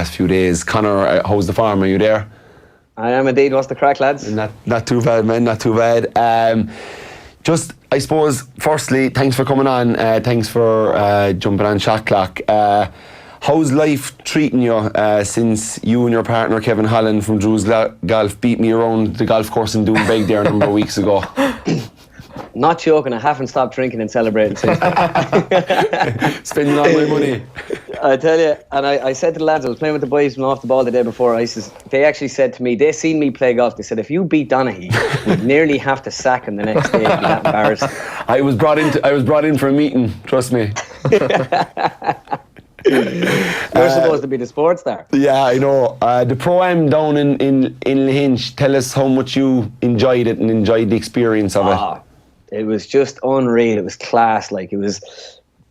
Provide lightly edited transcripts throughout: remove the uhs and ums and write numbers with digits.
last few days. Conor, how's the farm? Are you there? I am indeed. What's the crack, lads? Not too bad, man. Not too bad. Just, I suppose, firstly, thanks for coming on. Thanks for jumping on Shot Clock. How's life treating you since you and your partner Kevin Holland from Drew's Golf beat me around the golf course in Doonbeg there a number of weeks ago? Not joking, I haven't stopped drinking and celebrating since. Spending all my money. I tell you, and I said to the lads, I was playing with the boys from off the ball the day before, they actually said to me, they seen me play golf, they said, if you beat Donaghy, we'd nearly have to sack him the next day. It'd be that embarrassing. I was brought in for a meeting, trust me. You're supposed to be the sports star. Yeah, I know. The Pro-Am down in Lahinch, tell us how much you enjoyed it and enjoyed the experience of it. It was just unreal. It was class. Like, it was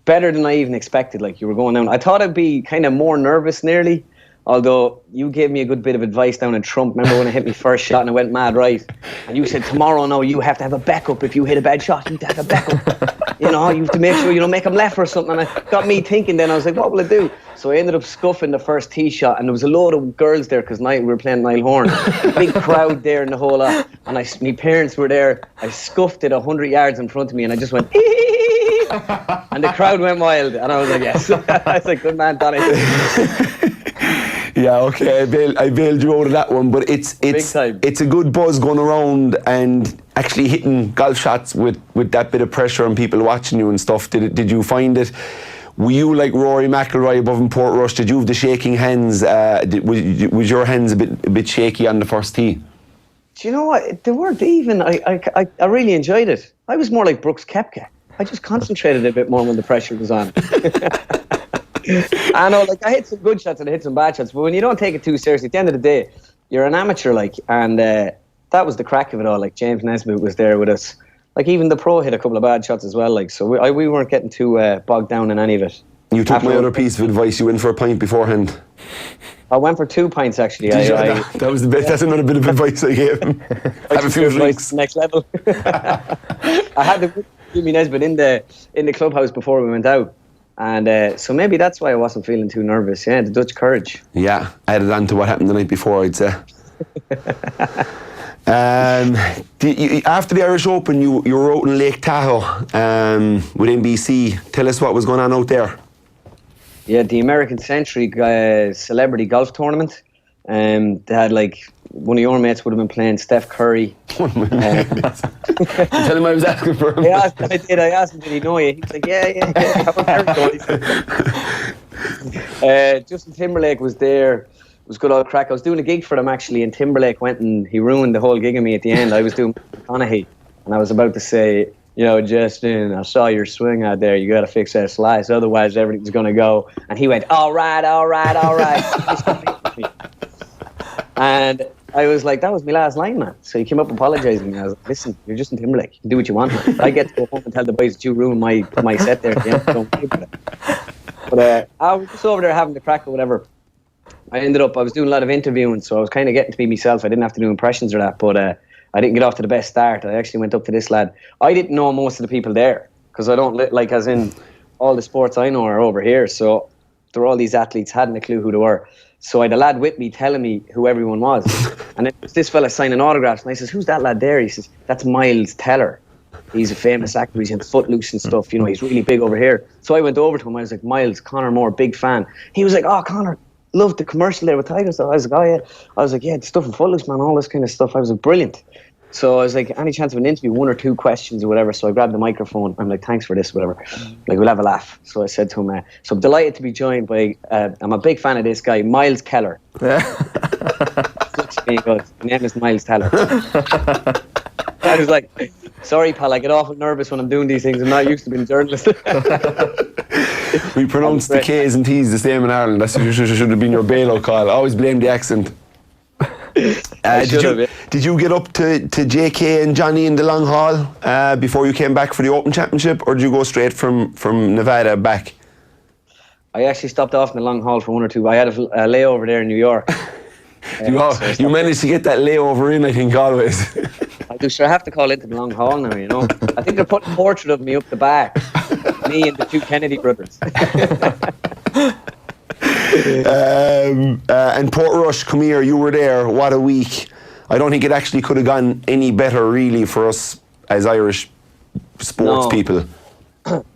better than I even expected. Like, you were going down. I thought I'd be kind of more nervous nearly, although you gave me a good bit of advice down in Trump. Remember when I hit my first shot and I went mad right? And you said, tomorrow, no, you have to have a backup. If you hit a bad shot, you have to have a backup. You know, you have to make sure you don't make them left or something. And it got me thinking then. I was like, what will I do? So I ended up scuffing the first tee shot, and there was a load of girls there because we were playing Niall Horn. Big crowd there and the whole lot. And my parents were there. I scuffed it 100 yards in front of me, and I just went, and the crowd went wild. And I was like, yes. I was like, good man, Donny. Yeah, okay, I bailed you out of that one, but it's a good buzz going around and actually hitting golf shots with that bit of pressure and people watching you and stuff. Did you find it? Were you like Rory McIlroy above in Portrush? Did you have the shaking hands? Was your hands a bit shaky on the first tee? Do you know what? They weren't even. I really enjoyed it. I was more like Brooks Koepka. I just concentrated a bit more when the pressure was on. I know, like, I hit some good shots and I hit some bad shots, but when you don't take it too seriously, at the end of the day, you're an amateur, like, and that was the crack of it all. Like, James Nesbitt was there with us. Like, even the pro hit a couple of bad shots as well, like, so we weren't getting too bogged down in any of it. You took my other piece of advice. You went for a pint beforehand. I went for 2 pints, actually. That was the best. That's another bit of advice I gave him. Have a few drinks. Next level. I had the Jimmy Nesbitt in the clubhouse before we went out. And so maybe that's why I wasn't feeling too nervous. Yeah, the Dutch courage. Yeah, added on to what happened the night before, I'd say. After the Irish Open, you were out in Lake Tahoe with NBC. Tell us what was going on out there. Yeah, the American Century Celebrity Golf Tournament. They had, like, one of your mates would have been playing Steph Curry. Tell him I was asking for him. I asked him, did he know you? He was like, yeah. Justin Timberlake was there. It was good old crack. I was doing a gig for them, actually, and Timberlake went and he ruined the whole gig on me at the end. I was doing Donaghy, and I was about to say, you know, Justin, I saw your swing out there. You got to fix that slice, otherwise everything's going to go. And he went, all right. And I was like, that was my last line, man. So he came up apologising. I was like, listen, you're Justin Timberlake. You can do what you want, man. I get to go home and tell the boys that you ruined my set there at the end. Don't worry about it. But I was just over there having the crack or whatever. I was doing a lot of interviewing, so I was kind of getting to be myself. I didn't have to do impressions or that, but I didn't get off to the best start. I actually went up to this lad. I didn't know most of the people there, because I don't, like, as in, all the sports I know are over here. So there were all these athletes, hadn't a clue who they were. So I had a lad with me telling me who everyone was. And it was this fella signing autographs. And I says, who's that lad there? He says, that's Miles Teller. He's a famous actor. He's in Footloose and stuff. You know, he's really big over here. So I went over to him. I was like, Miles, Conor Moore, big fan. He was like, oh, Conor, loved the commercial there with Tigers. I was like, oh, yeah. I was like, yeah, the stuff in Footloose, man, all this kind of stuff. I was like, brilliant. So I was like, any chance of an interview, 1 or 2 questions or whatever. So I grabbed the microphone. I'm like, thanks for this, whatever. Like, we'll have a laugh. So I said to him, so I'm delighted to be joined by, I'm a big fan of this guy, Miles Keller. He goes, my name is Miles Teller. I was like, sorry, pal, I get awful nervous when I'm doing these things. I'm not used to being a journalist. We pronounce the K's and T's the same in Ireland. That should have been your bailout call. I always blame the accent. Did you get up to JK and Johnny in the long haul before you came back for the Open Championship, or did you go straight from Nevada back? I actually stopped off in the long haul for 1 or 2. I had a layover there in New York. You managed to get that layover in, I think, always. I do, sure. I have to call into the long haul now, you know. I think they're putting a portrait of me up the back. Me and the 2 Kennedy brothers. And Portrush, come here, you were there. What a week. I don't think it actually could have gone any better, really, for us as Irish sports people.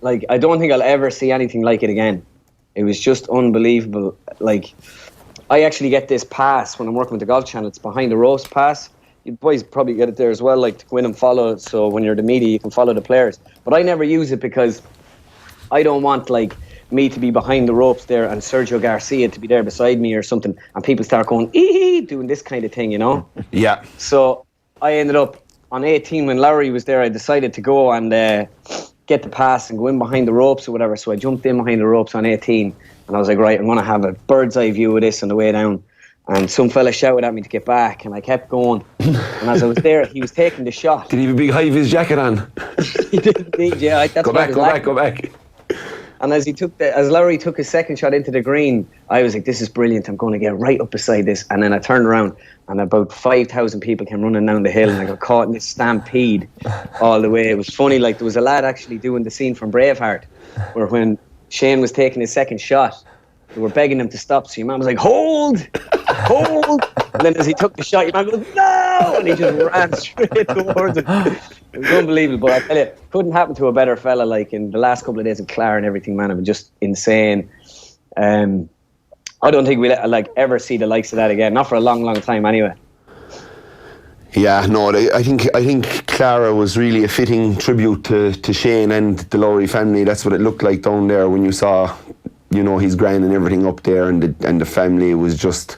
Like, I don't think I'll ever see anything like it again. It was just unbelievable. Like, I actually get this pass when I'm working with the Golf Channel. It's behind the ropes pass. You boys probably get it there as well, like to go in and follow it. So when you're the media, you can follow the players. But I never use it because I don't want like me to be behind the ropes there and Sergio Garcia to be there beside me or something, and people start going ee, doing this kind of thing, you know. Yeah. So I ended up on 18 when Lowry was there. I decided to go and get the pass and go in behind the ropes or whatever. So I jumped in behind the ropes on 18, and I was like, right, I'm going to have a bird's eye view of this on the way down. And some fella shouted at me to get back, and I kept going. And as I was there, he was taking the shot. Did he have a big high-vis jacket on? He did indeed, yeah. That's go back. And as Lowry took his second shot into the green, I was like, this is brilliant. I'm going to get right up beside this. And then I turned around, and about 5,000 people came running down the hill, and I got caught in this stampede all the way. It was funny, like there was a lad actually doing the scene from Braveheart, where when Shane was taking his second shot, they were begging him to stop. So your man was like, hold. And then as he took the shot, your man goes, no! And he just ran straight towards him. It was unbelievable. But I tell you, couldn't happen to a better fella. Like in the last couple of days in Clare and everything, man, it was just insane. I don't think we'll ever see the likes of that again. Not for a long, long time anyway. Yeah, no, I think Clara was really a fitting tribute to Shane and the Lowry family. That's what it looked like down there when you saw, you know, his gran and everything up there, and the family. It was just,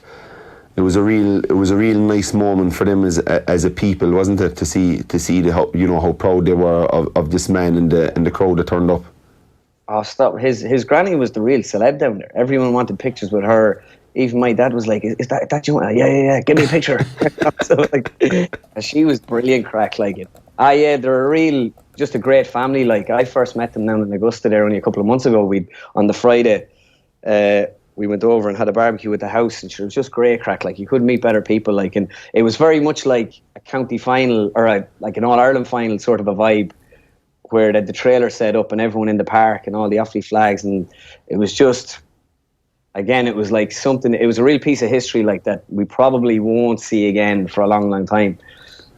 it was a real nice moment for them as a people, wasn't it? To see how proud they were of this man and the crowd that turned up. Oh, stop! His granny was the real celeb down there. Everyone wanted pictures with her. Even my dad was like, "Is that you? Yeah. Give me a picture." So she was brilliant crack, like it. Yeah, they're just a great family. Like I first met them down in Augusta there only a couple of months ago. On the Friday, we went over and had a barbecue at the house, and it was just great crack. Like you couldn't meet better people. Like, and it was very much like a county final or like an All Ireland final sort of a vibe, where they had the trailer set up and everyone in the park and all the Offaly flags, and it was just. Again, it was like something, it was a real piece of history like that we probably won't see again for a long, long time.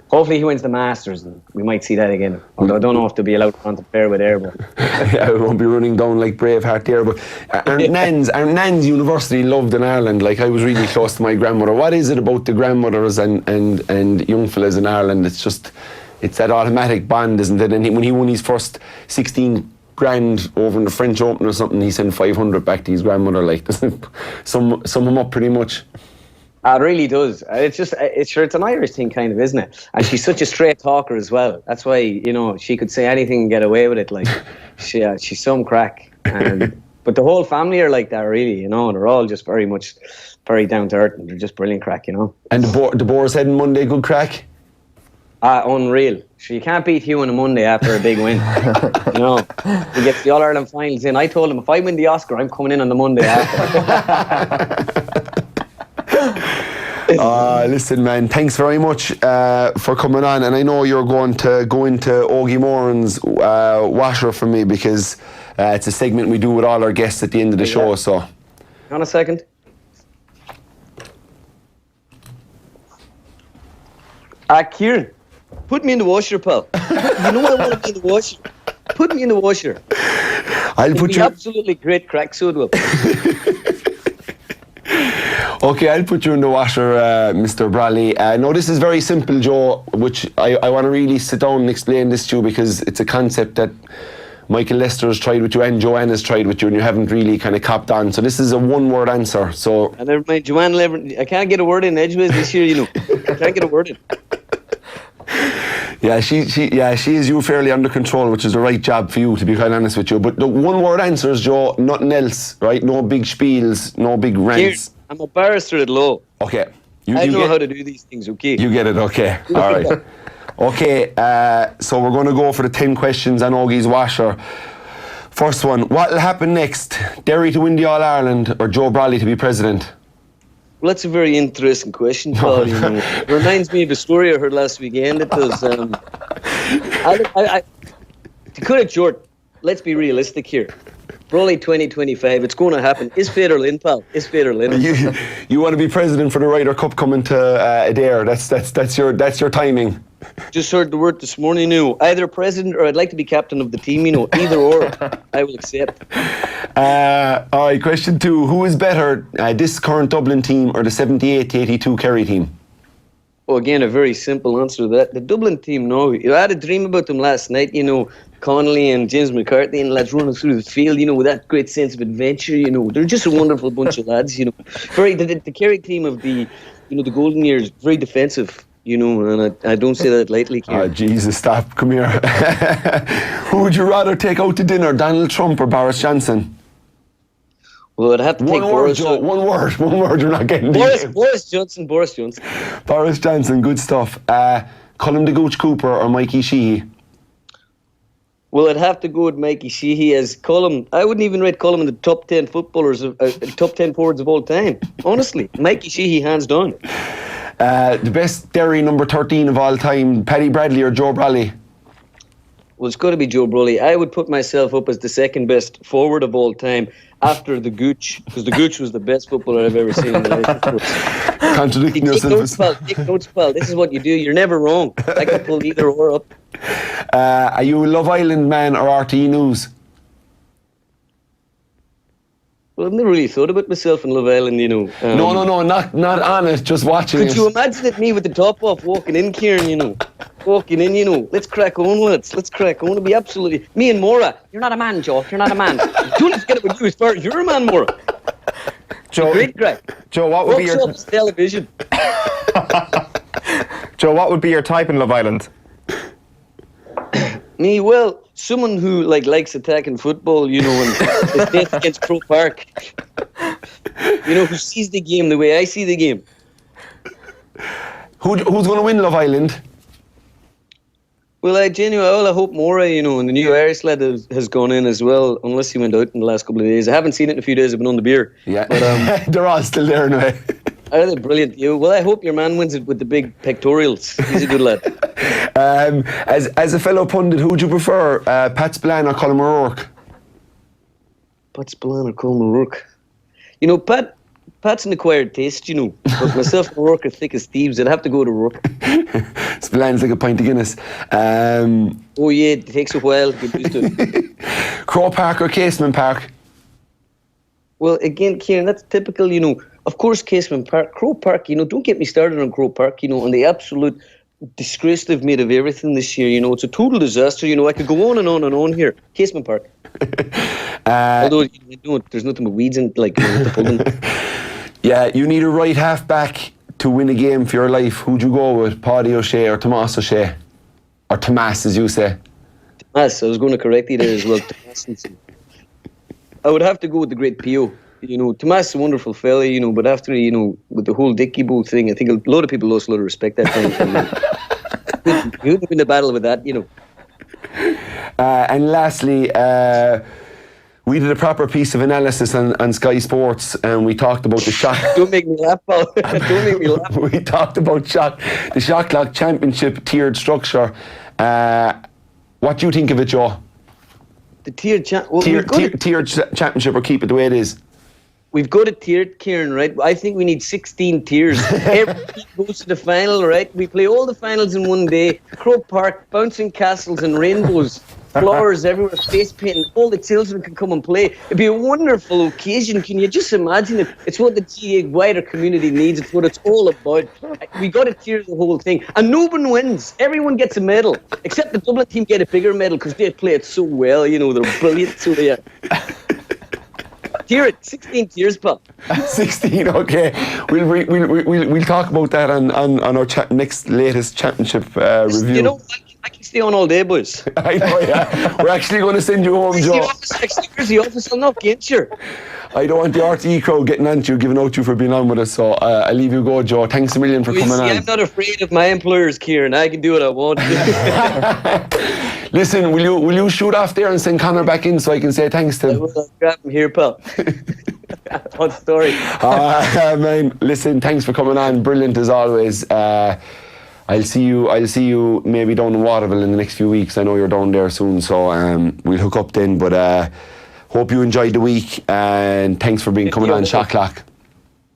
Hopefully he wins the Masters and we might see that again. Although I don't know if they'll be allowed to run to fair with air. But yeah, it won't be running down like Braveheart there. But our Nan's university loved in Ireland. Like I was really close to my grandmother. What is it about the grandmothers and young fellas in Ireland? It's that automatic bond, isn't it? And when he won his first 16 grand over in the French Open or something, he sent 500 back to his grandmother. Like, doesn't sum him up pretty much. It really does. It's an Irish thing, kind of, isn't it? And she's such a straight talker as well. That's why, you know, she could say anything and get away with it. Like, she's some crack. But the whole family are like that, really. You know, they're all just very down to earth, and they're just brilliant crack. You know. And the Boar's Head on Monday, good crack. Unreal. So you can't beat Hugh on a Monday after a big win. You know, he gets the All Ireland finals in. I told him if I win the Oscar, I'm coming in on the Monday after. Listen, man, thanks very much for coming on. And I know you're going to go into Ogie Moran's washer for me, because it's a segment we do with all our guests at the end of the show. So, hang on a second. Kieran, put me in the washer, pal. You know I want to be in the washer. Put me in the washer. I'll put you. Absolutely great crack, so it will. Okay, I'll put you in the washer, Mr. Brawley. No, this is very simple, Joe, which I want to really sit down and explain this to you, because it's a concept that Michael Lester has tried with you and Joanne has tried with you, and you haven't really kind of copped on. So this is a one-word answer. So. And never mind, Joanne, I can't get a word in edgeways this year, you know. I can't get a word in. Yeah, she is you fairly under control, which is the right job for you, to be quite honest with you. But the one-word answers, Joe, nothing else, right? No big spiels, no big rants. Here, I'm a barrister at law. Okay. I know how to do these things, okay? You get it, okay. All right. Okay, so we're going to go for the 10 questions on Ogie's washer. First one, what will happen next? Derry to win the All-Ireland or Joe Brawley to be president? Well, that's a very interesting question, Paul. You know. It reminds me of a story I heard last weekend. It was, to cut it short, let's be realistic here. Brawley 2025. It's going to happen. Is Fader Lynn, pal? Is Fader Lynn? You want to be president for the Ryder Cup coming to Adair. That's your timing. Just heard the word this morning, either president or I'd like to be captain of the team, either or, I will accept. All right, question 2. Who is better, this current Dublin team or the 78-82 Kerry team? Oh, again, a very simple answer to that. The Dublin team, no. I had a dream about them last night, Connolly and James McCarthy and lads running through the field, with that great sense of adventure, They're just a wonderful bunch of lads, The Kerry team of the golden years, very defensive, and I don't say that lightly, Kieran. Oh, Jesus, stop. Come here. Who would you rather take out to dinner, Donald Trump or Boris Johnson? Well, I'd have to take Boris. Joe, one word, you're not getting Boris Johnson. Boris Johnson, good stuff. Colm the Gooch Cooper or Mikey Sheehy? Well, I'd have to go with Mikey Sheehy as Colm. I wouldn't even rate Colm in the top 10 footballers, top 10 forwards of all time. Honestly, Mikey Sheehy, hands down. The best Derry number 13 of all time, Paddy Bradley or Joe Brawley? Well, it's got to be Joe Brawley. I would put myself up as the second best forward of all time after the Gooch, because the Gooch was the best footballer I've ever seen in my life. Contradicting yourself. Take notes, pal. This is what you do. You're never wrong. I can pull either or up. Are you a Love Island man or RTE News? Well, I've never really thought about myself in Love Island, No, not on it, just watching it. Could you imagine it, me with the top off, walking in, Kieran, Walking in, let's crack on, lads. Let's crack on. It'll be absolutely... Me and Maura. You're not a man, Joe. You're not a man. Don't forget about you as far as you're a man, Maura. Joe, great crack. Joe, what would be your... television. Joe, what would be your type in Love Island? Me, well, someone who likes attacking football, and is death against Croke Park. Who sees the game the way I see the game. Who's going to win Love Island? Well, I hope Maura, and the new Irish lad has gone in as well, unless he went out in the last couple of days. I haven't seen it in a few days. I've been on the beer. Yeah, but, they're all still there anyway. They're brilliant. Well, I hope your man wins it with the big pectorials. He's a good lad. As a fellow pundit, who would you prefer, Pat Spillane or Conor O'Rourke? Pat Spillane or Conor O'Rourke? Pat's an acquired taste, But myself and O'Rourke are thick as thieves. I'd have to go to O'Rourke. Spillane's like a pint of Guinness. Oh yeah, it takes a while to get used to it. Croke Park or Casement Park? Well, again, Kieran, that's typical, Of course, Casement Park. Croke Park, don't get me started on Croke Park, on the absolute disgrace they've made of everything this year. It's a total disaster. I could go on and on and on here. Casement Park. Although, there's nothing but weeds in the pudding. Yeah, you need a right half back to win a game for your life. Who'd you go with, Paddy O'Shea or Tomas O'Shea? Or Tomas, as you say. Tomas, I was going to correct you there as well. Tomas. I would have to go with the great Pio. Tomas is a wonderful fella, but after, with the whole Dickie Boo thing, I think a lot of people lost a lot of respect that time. You wouldn't win the battle with that, And lastly, we did a proper piece of analysis on Sky Sports, and we talked about the shot. Don't make me laugh, pal. Don't make me laugh. We talked about the Shot Clock Championship tiered structure. What do you think of it, Joe? The tiered championship, or keep it the way it is? We've got it tiered, Kieran, right? I think we need 16 tiers. Every team goes to the final, right? We play all the finals in one day. Croke Park, bouncing castles and rainbows, flowers everywhere, face painting. All the children can come and play. It'd be a wonderful occasion. Can you just imagine it? It's what the GA wider community needs. It's what it's all about. We got to tier the whole thing. And no one wins. Everyone gets a medal. Except the Dublin team get a bigger medal because they play it so well. They're brilliant. So they are. Tier it, 16 tiers, pal. 16, okay. We'll talk about that on our next latest championship review. I can stay on all day, boys. I know, yeah. We're actually going to send you home, Joe. Where's the office? I'll not get you. I don't want the RTE crowd getting on to you, giving out to you for being on with us, so I'll leave you go, Joe. Thanks a million for coming on. I'm not afraid of my employers, Kieran. I can do what I want. Listen, will you shoot off there and send Conor back in so I can say thanks to him? I'll grab him here, pal. What story? Man, listen, thanks for coming on. Brilliant as always. I'll see you maybe down in Waterville in the next few weeks. I know you're down there soon, so we'll hook up then. But Hope you enjoyed the week, and thanks for being coming on Shot Clock.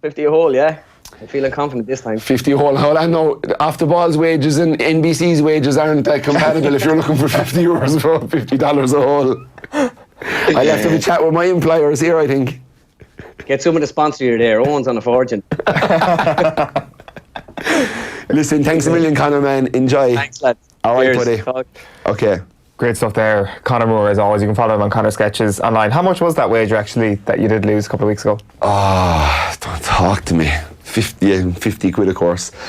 50 a hole, yeah. I'm feeling confident this time. 50 a hole. Hold on, no. Off the ball's wages and NBC's wages aren't compatible if you're looking for €50 for $50 a hole. I'll have to have a chat with my employers here, I think. Get someone to sponsor you there. Owen's on a fortune. Listen, thanks a million, Conor, man. Enjoy. Thanks, lads. All right, Cheers. buddy. Talk. Okay. Great stuff there. Conor Moore, as always. You can follow him on Conor Sketches online. How much was that wager actually that you did lose a couple of weeks ago? Oh, don't talk to me. 50 quid, of course.